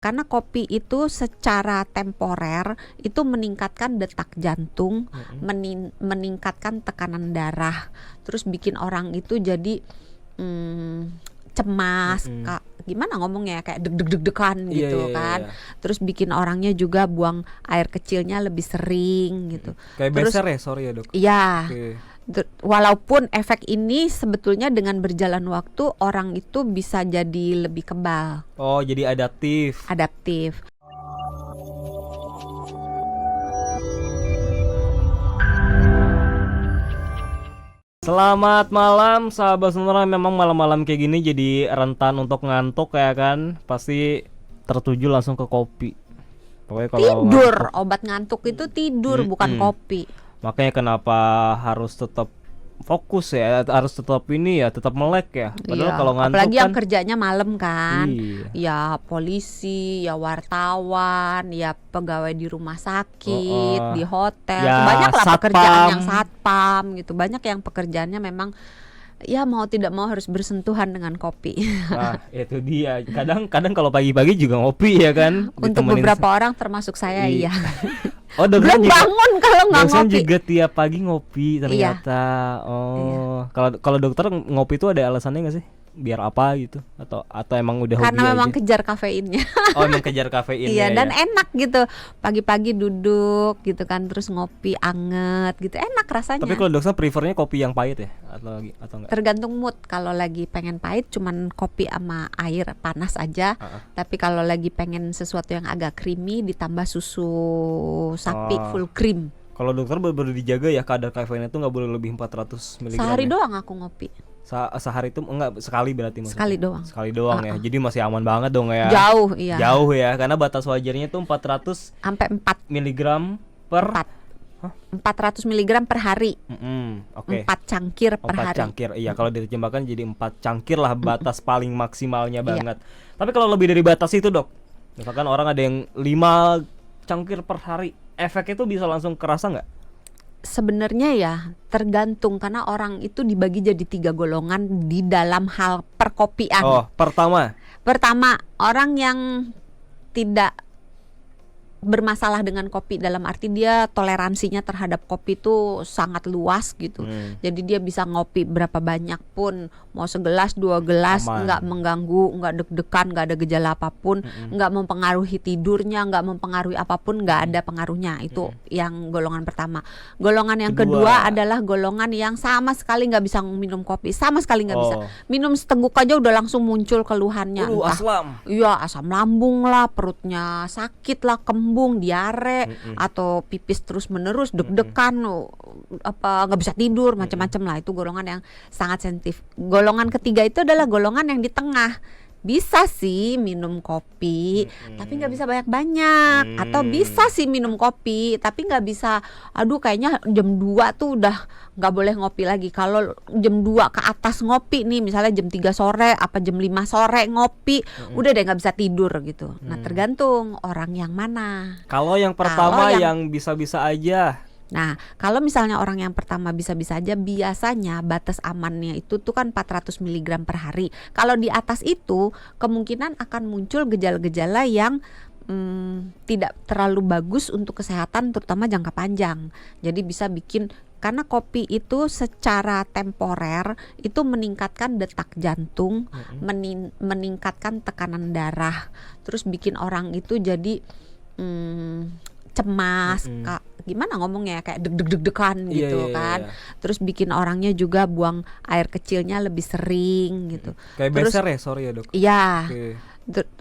Karena kopi itu secara temporer itu meningkatkan detak jantung, meningkatkan tekanan darah, terus bikin orang itu jadi cemas, gimana ngomongnya, kayak deg-degan Iya, gitu iya, kan. iya. Terus bikin orangnya juga buang air kecilnya lebih sering gitu. Kayak Terus beser ya, sorry ya dok. iya, Oke. walaupun efek ini sebetulnya dengan berjalan waktu orang itu bisa jadi lebih kebal, Oh, jadi adaptif. adaptif. Selamat malam sahabat sonora. Memang malam-malam kayak gini jadi rentan untuk ngantuk ya kan. Pasti tertuju langsung ke kopi. Pokoknya kalau Tidur, ngantuk, obat ngantuk itu tidur, bukan kopi. makanya kenapa harus tetap fokus ya, harus tetap ini ya, tetap melek ya. Padahal Iya, kalau ngantuk apalagi yang kan kerjanya malam kan. iya. Ya polisi, ya wartawan, ya pegawai di rumah sakit, di hotel. Ya, Banyak lah satpam. pekerjaan yang satpam gitu. Banyak yang pekerjaannya memang ya mau tidak mau harus bersentuhan dengan kopi. Wah, itu dia. Kadang kalau pagi-pagi juga ngopi ya kan. Untuk Ditemenin beberapa orang termasuk saya iya. Oh, Belum bangun kalau nggak dosen ngopi. juga tiap pagi ngopi ternyata. Kalau dokter ngopi itu ada alasannya nggak sih? Biar apa gitu? Atau emang udah hobi Karena memang aja? kejar kafeinnya. Oh, emang kejar kafein Iya, ya. dan Ya. enak gitu. Pagi-pagi duduk gitu kan, terus ngopi anget gitu. Enak rasanya. Tapi kalau dokter prefernya kopi yang pahit ya atau enggak? Tergantung mood. Kalau lagi pengen pahit cuman kopi sama air panas aja. Tapi kalau lagi pengen sesuatu yang agak creamy ditambah susu sapi full cream. Kalau dokter benar-benar dijaga ya, kadar kafeinnya itu nggak boleh lebih 400 mg. Sehari ya? doang aku ngopi. Sehari itu enggak, sekali berarti maksudnya. Sekali doang. Sekali doang ya. Jadi masih aman banget dong ya. Jauh, iya. Jauh ya, karena batas wajarnya itu 400 Sampai 4 mg per 400 mg per hari. Oke. 4 cangkir per 4 hari. cangkir. Iya, kalau diterjemahkan jadi 4 cangkir lah batas paling maksimalnya banget. Tapi kalau lebih dari batas itu, Dok. Misalkan orang ada yang 5 cangkir per hari, efeknya itu bisa langsung kerasa nggak? Sebenarnya ya tergantung, karena orang itu dibagi jadi 3 golongan di dalam hal perkopian. Oh, Pertama, orang yang tidak bermasalah dengan kopi, dalam arti dia toleransinya terhadap kopi itu sangat luas gitu. Jadi dia bisa ngopi berapa banyak pun, mau segelas 2 gelas, Aman. nggak mengganggu, nggak deg-degan, nggak ada gejala apapun, nggak mempengaruhi tidurnya, nggak mempengaruhi apapun, nggak ada pengaruhnya. Itu yang golongan pertama. Golongan yang kedua adalah golongan yang sama sekali nggak bisa minum kopi, sama sekali nggak bisa. Minum seteguk aja udah langsung muncul keluhannya. Entah asam. iya, asam lambung lah, perutnya sakit lah, kembung, diare, atau pipis terus menerus, deg-degan, apa nggak bisa tidur, macam-macam lah. Itu golongan yang sangat sensitif. Golongan ketiga itu adalah golongan yang di tengah. Bisa sih minum kopi, tapi nggak bisa banyak-banyak. Atau bisa sih minum kopi, tapi nggak bisa, aduh kayaknya jam 2 tuh udah nggak boleh ngopi lagi. Kalau jam 2 ke atas ngopi nih, misalnya jam 3 sore apa jam 5 sore ngopi, udah deh nggak bisa tidur gitu. Nah, tergantung orang yang mana. Kalau yang pertama Kalau yang bisa-bisa aja. Nah, kalau misalnya orang yang pertama bisa-bisa aja, biasanya batas amannya itu tuh kan 400 mg per hari. Kalau di atas itu kemungkinan akan muncul gejala-gejala yang tidak terlalu bagus untuk kesehatan, terutama jangka panjang. Jadi bisa bikin, karena kopi itu secara temporer itu meningkatkan detak jantung, meningkatkan tekanan darah, terus bikin orang itu jadi cemas, gimana ngomongnya, kayak deg-degan gitu kan. Terus bikin orangnya juga buang air kecilnya lebih sering gitu. Kayak Terus beser ya, sorry ya dok. iya. Oke.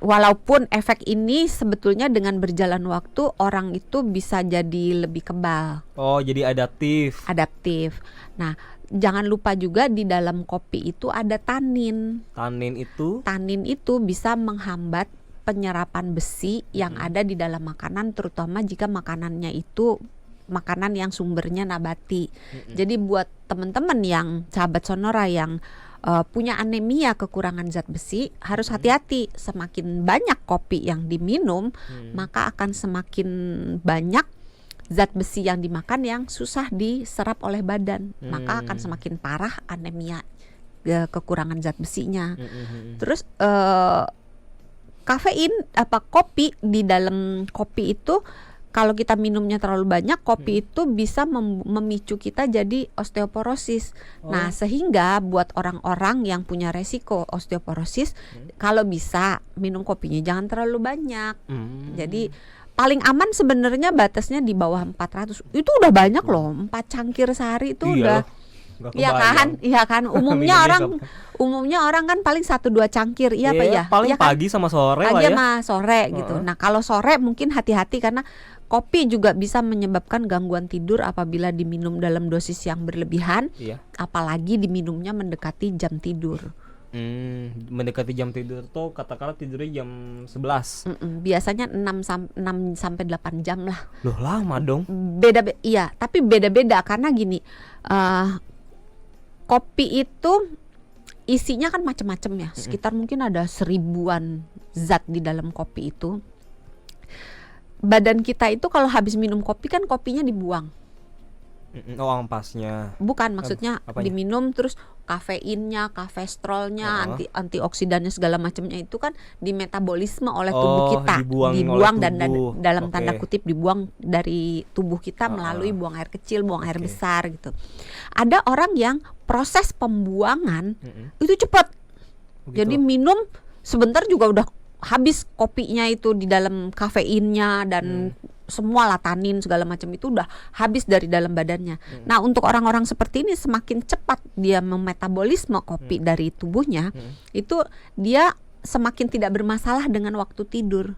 Walaupun efek ini sebetulnya dengan berjalan waktu orang itu bisa jadi lebih kebal, Oh, jadi adaptif. adaptif. Nah, jangan lupa juga di dalam kopi itu ada tanin. Tanin itu bisa menghambat penyerapan besi yang ada di dalam makanan, terutama jika makanannya itu makanan yang sumbernya nabati. Jadi buat teman-teman yang sahabat sonora yang punya anemia, kekurangan zat besi, harus hati-hati. Semakin banyak kopi yang diminum, maka akan semakin banyak zat besi yang dimakan yang susah diserap oleh badan. Maka akan semakin parah anemia, kekurangan zat besinya. Terus kafein kopi di dalam kopi itu kalau kita minumnya terlalu banyak, kopi itu bisa memicu kita jadi osteoporosis. Nah, sehingga buat orang-orang yang punya resiko osteoporosis, kalau bisa minum kopinya jangan terlalu banyak. Jadi paling aman sebenarnya batasnya di bawah 400. Itu udah banyak loh, 4 cangkir sehari itu udah. Iya kan, umumnya orang kan paling 1-2 cangkir, iya Pak ya. Paling ya kan? pagi sama sore pagi lah ya. sama sore gitu. Nah, kalau sore mungkin hati-hati karena kopi juga bisa menyebabkan gangguan tidur apabila diminum dalam dosis yang berlebihan, apalagi diminumnya mendekati jam tidur. Mendekati jam tidur tuh katakanlah tidurnya jam 11. Biasanya 6 sampai 8 jam lah. Loh, lama dong. Iya, tapi beda-beda karena gini, kopi itu isinya kan macam-macam ya. Sekitar mungkin ada 1000-an zat di dalam kopi itu. Badan kita itu kalau habis minum kopi kan kopinya dibuang. Oh, ampasnya. Bukan, maksudnya diminum terus kafeinnya, kafestrolnya, antioksidannya segala macamnya itu kan dimetabolisme oleh tubuh kita, dibuang dan dalam tanda kutip dibuang dari tubuh kita melalui buang air kecil, buang air besar gitu. Ada orang yang proses pembuangan itu cepat. Jadi minum sebentar juga udah habis kopinya itu di dalam kafeinnya dan semua tanin segala macam itu udah habis dari dalam badannya. Nah, untuk orang-orang seperti ini semakin cepat dia memetabolisme kopi dari tubuhnya, itu dia semakin tidak bermasalah dengan waktu tidur.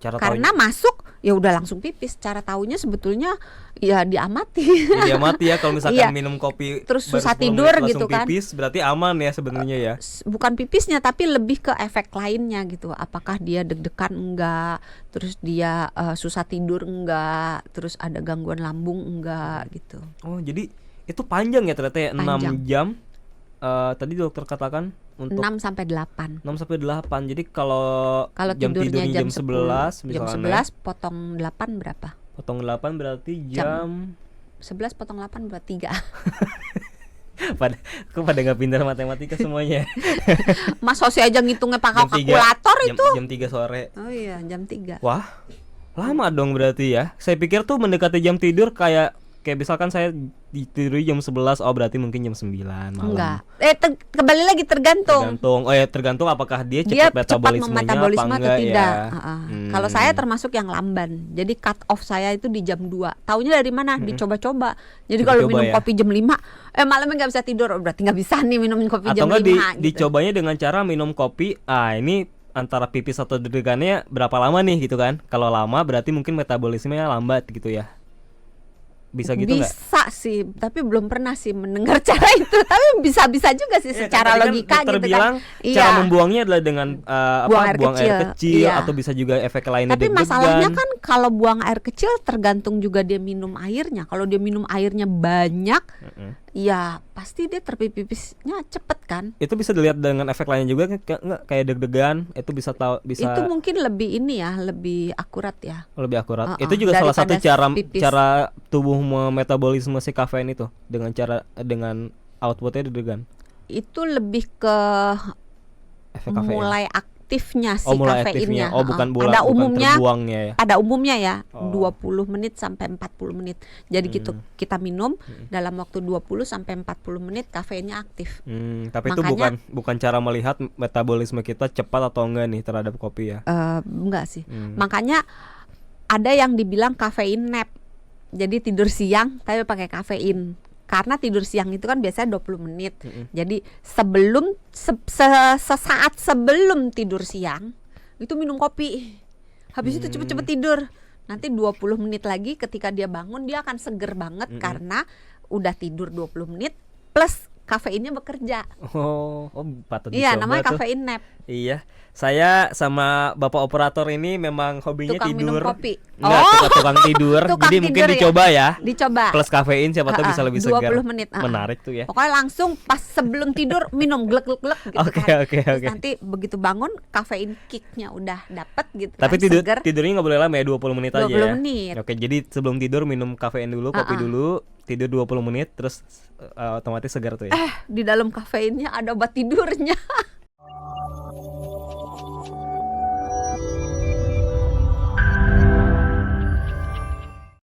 Karena masuk ya udah langsung pipis. Cara taunya sebetulnya ya diamati. Diamati ya kalau misalkan minum kopi terus susah tidur gitu kan. Pipis berarti aman ya sebenarnya ya. Bukan pipisnya tapi lebih ke efek lainnya gitu. Apakah dia deg-degan enggak, terus dia susah tidur enggak, terus ada gangguan lambung enggak gitu. Oh, jadi itu panjang ya ternyata ya, 6 jam. Tadi dokter katakan untuk 6 sampai 8. 6 sampai 8. Jadi kalau jam tidurnya jam 11 misalnya. Jam 11 potong 8 berapa? Potong 8 berarti jam 11 potong 8 berarti 3. pada nggak pintar matematika semuanya. Mas Hosi aja ngitungnya pakai kalkulator itu. Jam 3 sore. Oh iya, jam 3. Wah, lama dong berarti ya. Saya pikir tuh mendekati jam tidur kayak misalkan saya tidur jam 11, oh berarti mungkin jam 9 malam. Enggak. Kembali lagi tergantung. Tergantung apakah dia cepat metabolismenya atau tidak. Ya. Kalau saya termasuk yang lamban. Jadi cut off saya itu di jam 2. Taunya dari mana? Dicoba-coba. Jadi kalau minum kopi jam 5, malamnya nggak bisa tidur. Berarti nggak bisa nih minum kopi atau jam 5 gitu. Dicobanya dengan cara minum kopi. Ini antara pipis atau deg-degannya berapa lama nih gitu kan. Kalau lama berarti mungkin metabolismenya lambat gitu ya. Bisa gitu nggak? Bisa sih, tapi belum pernah sih mendengar cara itu. Tapi bisa-bisa juga sih secara logika gitu kan. Cara membuangnya adalah dengan buang air kecil atau bisa juga efek lainnya. Tapi masalahnya kan kalau buang air kecil tergantung juga dia minum airnya. Kalau dia minum airnya banyak, ya pasti dia terpipisnya cepet kan. Itu bisa dilihat dengan efek lainnya juga kayak deg-degan. Itu bisa Itu mungkin lebih lebih akurat ya. Lebih akurat. Itu juga salah satu cara tubuh metabolisme si kafein itu dengan outputnya deg-degan. Itu lebih ke mulai aktifnya si kafeinnya. Pada umumnya ya 20 menit sampai 40 menit. Jadi gitu kita minum dalam waktu 20 sampai 40 menit kafeinnya aktif. Tapi makanya, itu bukan cara melihat metabolisme kita cepat atau enggak nih terhadap kopi ya. Enggak sih. Makanya ada yang dibilang kafein nap. Jadi tidur siang tapi pakai kafein. Karena tidur siang itu kan biasanya 20 menit. Jadi sesaat sebelum tidur siang itu minum kopi. Habis itu cepet-cepet tidur. Nanti 20 menit lagi ketika dia bangun dia akan seger banget karena udah tidur 20 menit plus kafeinnya bekerja. Patut dicoba. Iya, namanya kafein nap. Iya. Saya sama Bapak operator ini memang hobinya tukang tidur. Minum kopi. Tukang tidur. Jadi mungkin dicoba ya. Dicoba. Plus kafein siapa tahu bisa lebih segar. 20 menit. Menarik tuh ya. Pokoknya langsung pas sebelum tidur minum glek gitu kan. Terus nanti begitu bangun kafein kicknya udah dapet gitu. Tapi kan, tidurnya nggak boleh lama ya, 20 menit aja 20 ya. menit. Oke, jadi sebelum tidur minum kafein dulu, kopi dulu, tidur 20 menit terus otomatis segar tuh ya. Di dalam kafeinnya ada obat tidurnya.